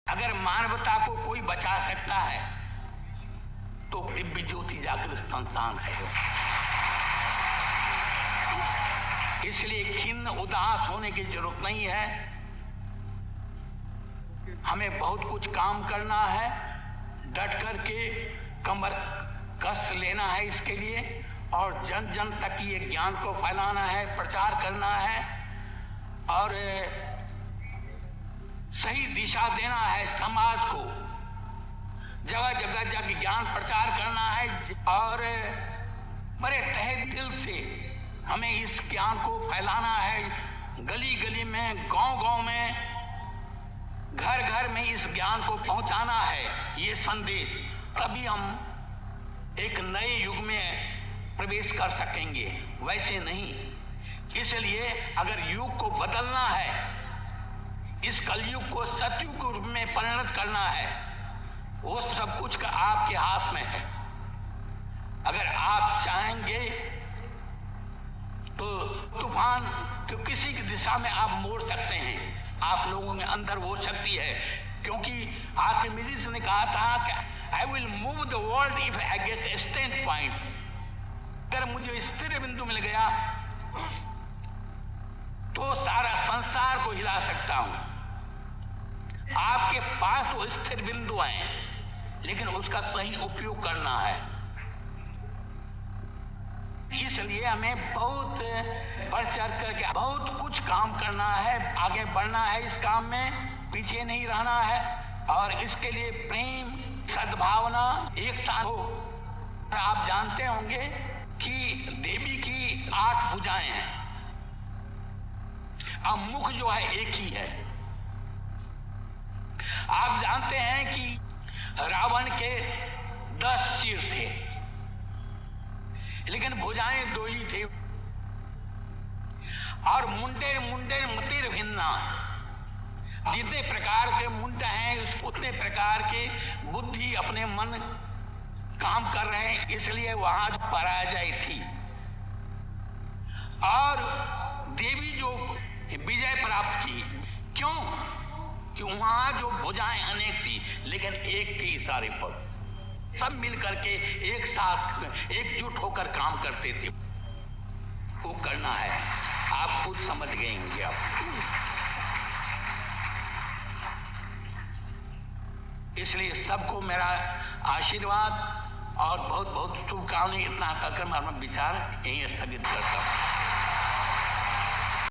अगर मानवता को कोई बचा सकता है तो दिव्य ज्योति जागृत संस्थान है। इसलिए खिन्न उदास होने की जरूरत नहीं है। हमें बहुत कुछ काम करना है, डट करके कमर कस लेना है इसके लिए, और जन जन तक ये ज्ञान को फैलाना है, प्रचार करना है और सही दिशा देना है समाज को। जगह जगह जगह ज्ञान प्रचार करना है और बड़े तहे दिल से हमें इस ज्ञान को फैलाना है। गली गली में, गांव गांव में, घर घर में इस ज्ञान को पहुंचाना है, ये संदेश। तभी हम एक नए युग में प्रवेश कर सकेंगे, वैसे नहीं। इसलिए अगर युग को बदलना है, इस कलयुग को सतयुग में परिणत करना है, वो सब कुछ का आपके हाथ में है। अगर आप चाहेंगे तो तूफान को किसी की दिशा में आप मोड़ सकते हैं। आप लोगों में अंदर वो शक्ति है, क्योंकि आर्किमिडीज ने कहा था कि I will move the world if I get A stand point. अगर मुझे स्थिर बिंदु मिल गया तो सारा संसार को हिला सकता हूं। आपके पास वो स्थिर बिंदु है, लेकिन उसका सही उपयोग करना है। इसलिए हमें बहुत बढ़ चढ़ करके बहुत कुछ काम करना है, आगे बढ़ना है, इस काम में पीछे नहीं रहना है। और इसके लिए प्रेम, सद्भावना, एकता हो। आप जानते होंगे कि देवी की 8 भुजाएं हैं, अब मुख जो है एक ही है। आप जानते हैं कि रावण के 10 सिर थे, लेकिन भुजाएं 2 ही थे। और मुंडे मुंडे मतिर भिन्ना, जितने प्रकार के मुंड हैं उतने प्रकार के बुद्धि अपने मन काम कर रहे हैं। इसलिए वहां पराजय थी। और देवी जो विजय प्राप्त की, क्यों? कि वहां जो भुजाएं अनेक थी, लेकिन एक के इशारे पर सब मिल करके एक साथ एकजुट होकर काम करते थे। वो करना है, आप खुद समझ गए होंगे। आप इसलिए सबको मेरा आशीर्वाद और बहुत बहुत शुभकामनाएं। इतना कहकर मैं अपना विचार यहीं स्थगित करता हूं।